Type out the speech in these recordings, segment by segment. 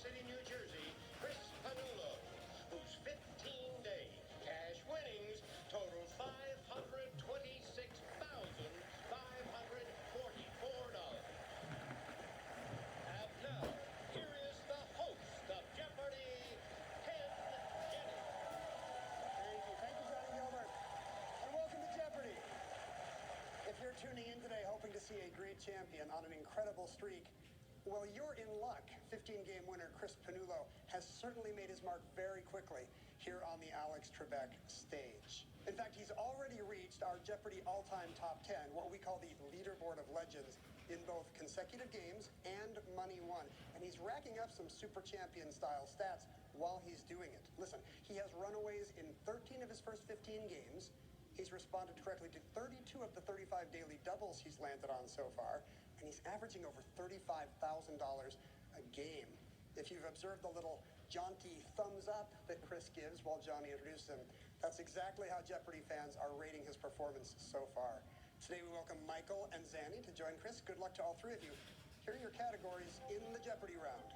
City, New Jersey, Chris Panullo, whose 15-day cash winnings total $526,544. And now, here is the host of Jeopardy, Ken Jennings. Thank you, Johnny Gilbert. And welcome to Jeopardy! If you're tuning in today hoping to see a great champion on an incredible streak, well, you're in luck. 15-game winner Chris Panullo has certainly made his mark very quickly here on the Alex Trebek stage. In fact, he's already reached our Jeopardy all-time top 10, what we call the leaderboard of legends, in both consecutive games and money won. And he's racking up some super champion-style stats while he's doing it. Listen, he has runaways in 13 of his first 15 games. He's responded correctly to 32 of the 35 daily doubles he's landed on so far, and he's averaging over $35,000 a game. If you've observed the little jaunty thumbs up that Chris gives while Johnny introduced him, that's exactly how Jeopardy fans are rating his performance so far. Today we welcome Michael and Zanny to join Chris. Good luck to all three of you. Here are your categories in the Jeopardy round.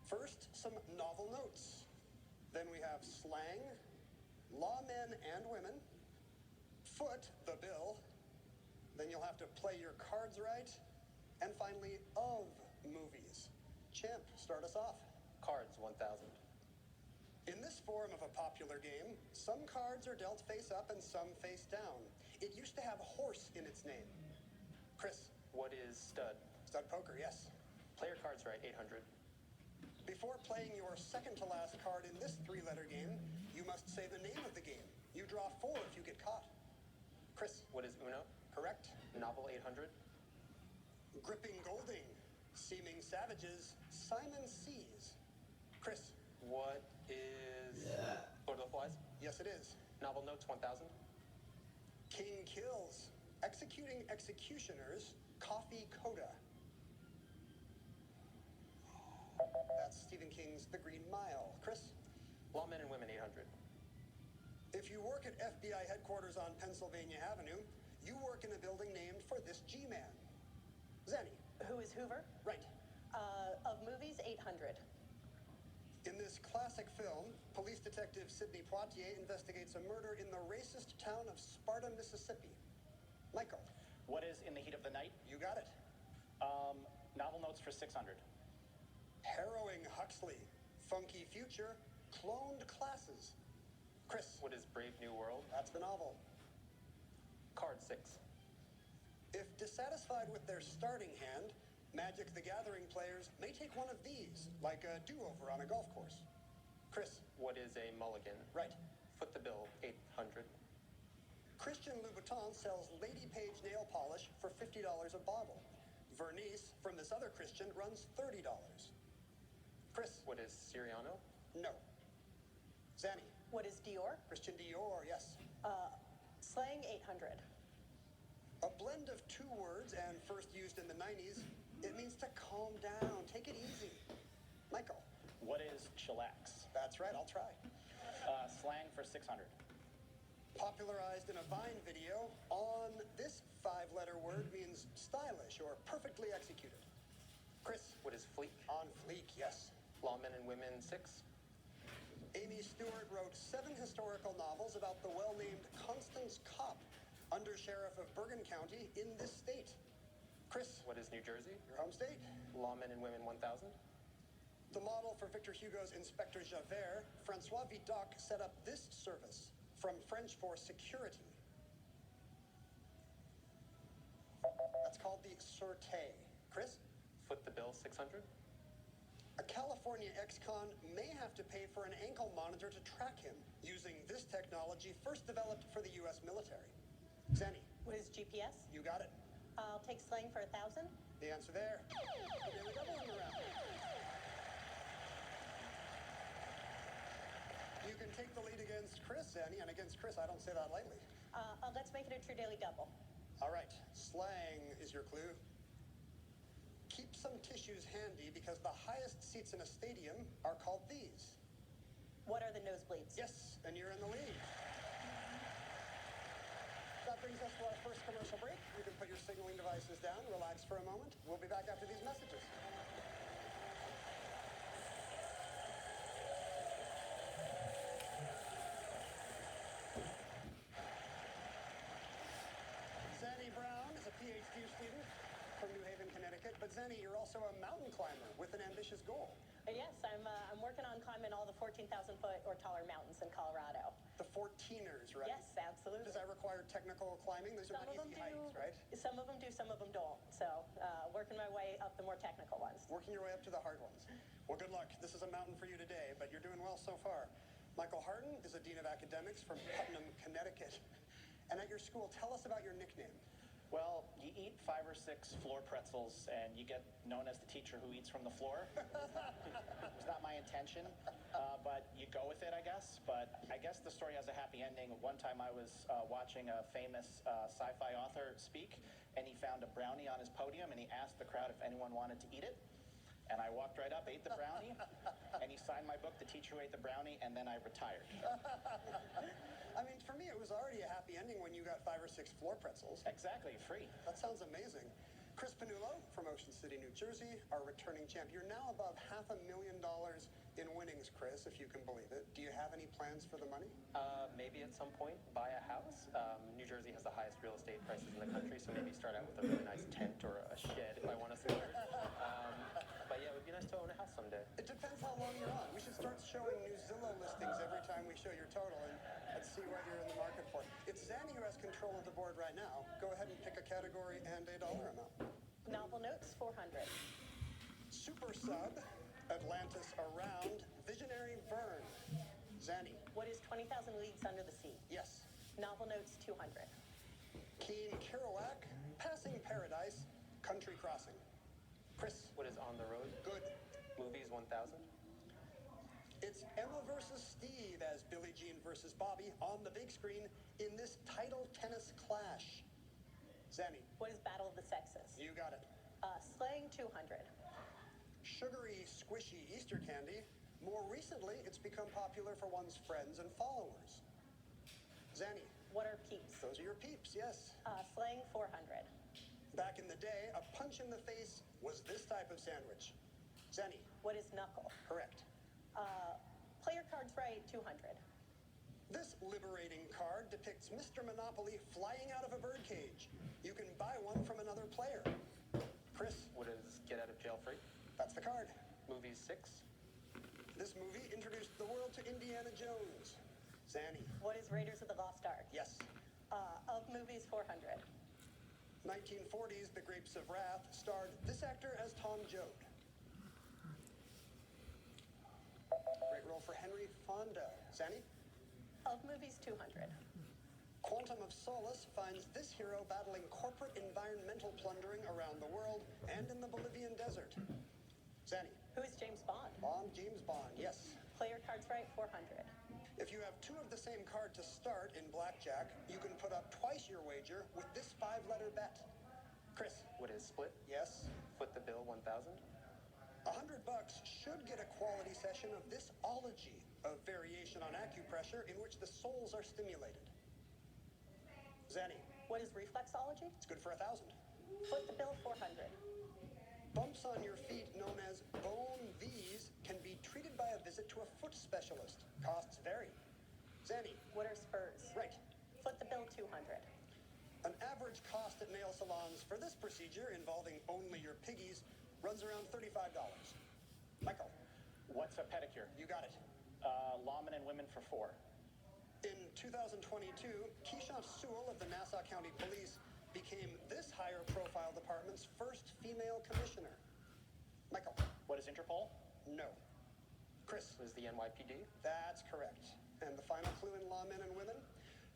First, some novel notes. Then we have slang, lawmen and women, foot the bill, then you'll have to play your cards right, and finally, of movies. Champ, start us off. Cards, 1,000. In this form of a popular game, some cards are dealt face up and some face down. It used to have horse in its name. Chris. What is stud? Stud poker, yes. Player cards right, 800. Before playing your second to last card in this three-letter game, you must say the name of the game. You draw 4 if you get caught. Chris. What is Uno? Correct. Novel, 800. Gripping Golding. Seeming Savages. Simon Sees. Chris. What is Lord of the Flies? Yes, it is. Novel notes, 1,000. King Kills. Executing Executioners. Coffee Coda. That's Stephen King's The Green Mile. Chris. Lawmen and women, 800. If you work at FBI headquarters on Pennsylvania Avenue, you work in a building named for this G-man. Zanny. Who is Hoover? Right. Of movies, 800. In this classic film, police detective Sidney Poitier investigates a murder in the racist town of Sparta, Mississippi. Michael. What is In the Heat of the Night? You got it. Novel notes for 600. Harrowing Huxley. Funky Future. Cloned Classes. Chris. What is Brave New World? That's the novel. Card, 6. If dissatisfied with their starting hand, Magic the Gathering players may take one of these, like a do-over on a golf course. Chris. What is a mulligan? Right. Foot the bill, 800. Christian Louboutin sells Lady Page nail polish for $50 a bottle. Vernice, from this other Christian, runs $30. Chris. What is Siriano? No. Zanny. What is Dior? Christian Dior, yes. Slang, 800. A blend of 2 words and first used in the 90s. It means to calm down, take it easy. Michael. What is chillax? That's right, I'll try. Slang for 600. Popularized in a Vine video, on this 5-letter word means stylish or perfectly executed. Chris. What is fleek? On fleek, yes. Lawmen and women, 6. Amy Stewart wrote 7 historical novels about the well-named Constance Kopp, Undersheriff of Bergen County in this state. Chris. What is New Jersey? Your home state. Lawmen and women, 1,000. The model for Victor Hugo's Inspector Javert, Francois Vidocq, set up this service, from French for security. That's called the Sûreté. Chris? Foot the bill, 600. A California ex-con may have to pay for an ankle monitor to track him, using this technology first developed for the U.S. military. Zanny. What is GPS? You got it. I'll take slang for 1,000. The answer there. The daily double in the round. You can take the lead against Chris, Zanny, and against Chris, I don't say that lightly. Let's make it a true daily double. All right, slang is your clue. Keep some tissues handy because the highest seats in a stadium are called these. What are the nosebleeds? Yes, and you're in the lead. That brings us to our first commercial break. You can put your signaling devices down, relax for a moment. We'll be back after these messages. But Zanny, you're also a mountain climber with an ambitious goal. Yes, I'm working on climbing all the 14,000-foot or taller mountains in Colorado. The 14ers, right? Yes, absolutely. Does that require technical climbing? Those are Some not of them easy do. hikes, right? Some of them do, some of them don't. So, working my way up the more technical ones. Working your way up to the hard ones. Well, good luck. This is a mountain for you today, but you're doing well so far. Michael Harden is a dean of academics from Putnam, Connecticut. And at your school, tell us about your nickname. Well, you eat 5 or 6 floor pretzels, and you get known as the teacher who eats from the floor. It's not my intention, but you go with it, I guess. But I guess the story has a happy ending. One time I was watching a famous sci-fi author speak, and he found a brownie on his podium, and he asked the crowd if anyone wanted to eat it. And I walked right up, ate the brownie, and he signed my book, The Teacher Who Ate the Brownie, and then I retired. I mean, for me, it was already a happy ending when you got 5 or 6 floor pretzels. Exactly, free. That sounds amazing. Chris Panullo from Ocean City, New Jersey, our returning champ. You're now above $500,000 in winnings, Chris, if you can believe it. Do you have any plans for the money? Maybe at some point buy a house. New Jersey has the highest real estate prices in the country, so maybe start out with a really nice tent or a shed if I want to splurge. But yeah, it would be nice to own a house someday. It depends how long you're on. We should start showing new Zillow listings every time we show your total and see what you're in the market for. It's Zanny who has control of the board right now. Go ahead and pick a category and a dollar amount. Novel notes, 400. Super sub, Atlantis around, visionary Vern. Zanny, What is 20,000 leagues under the sea? yes. Novel notes, 200. Keen Kerouac, passing paradise, country crossing. Chris, What is on the road? good. Movies 1000. It's Emma versus Steve as Billie Jean versus Bobby on the big screen in this title tennis clash. Zanny, What is Battle of the Sexes? you got it. Slang, 200. Sugary, squishy Easter candy. More recently, it's become popular for one's friends and followers. Zanny, What are peeps? those are your peeps, yes. Slang, 400. Back in the day, a punch in the face was this type of sandwich. Zanny, What is knuckle? correct. Player cards right, 200. This liberating card depicts Mr. Monopoly flying out of a birdcage. You can buy one from another player. Chris, What is get out of jail free? that's the card. Movies 6. This movie introduced the world to Indiana Jones. Zanny, What is Raiders of the Lost Ark? yes. Of movies, 400. 1940s The Grapes of Wrath starred this actor as Tom Joad. Great role for Henry Fonda. Zanny, Of movies, 200. Quantum of Solace finds this hero battling corporate environmental plundering around the world and in the Bolivian desert. Zanny, Who is James Bond? on James Bond, yes. Player cards right, 400. If you have 2 of the same card to start in blackjack, you can put up twice your wager with this 5-letter bet. Chris, What is split? yes. Foot the bill 1000. $100 should get a quality session of this ology, a variation on acupressure in which the soles are stimulated. Zanny, What is reflexology? it's good for 1,000. Foot the bill, 400. Bumps on your feet known as bone V's can be treated by a visit to a foot specialist. Costs vary. Zanny, What are spurs? right. Foot the bill, 200. An average cost at nail salons for this procedure involving only your piggies runs around $35. Michael, What's a pedicure? you got it. Lawmen and women for 4. In 2022, Keisha Sewell of the Nassau County Police became this higher profile department's first female commissioner. Michael, What is Interpol? no. Chris, What is the NYPD? that's correct. And the final clue in Lawmen and Women?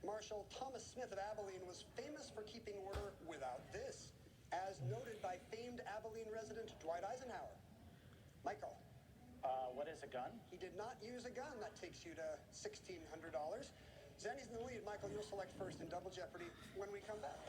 Marshal Thomas Smith of Abilene was famous for keeping order without this, as noted by famed Abilene resident Dwight Eisenhower. Michael, What is a gun? he did not use a gun. That takes you to $1,600. Zanny's in the lead. Michael, you'll select first in Double Jeopardy when we come back.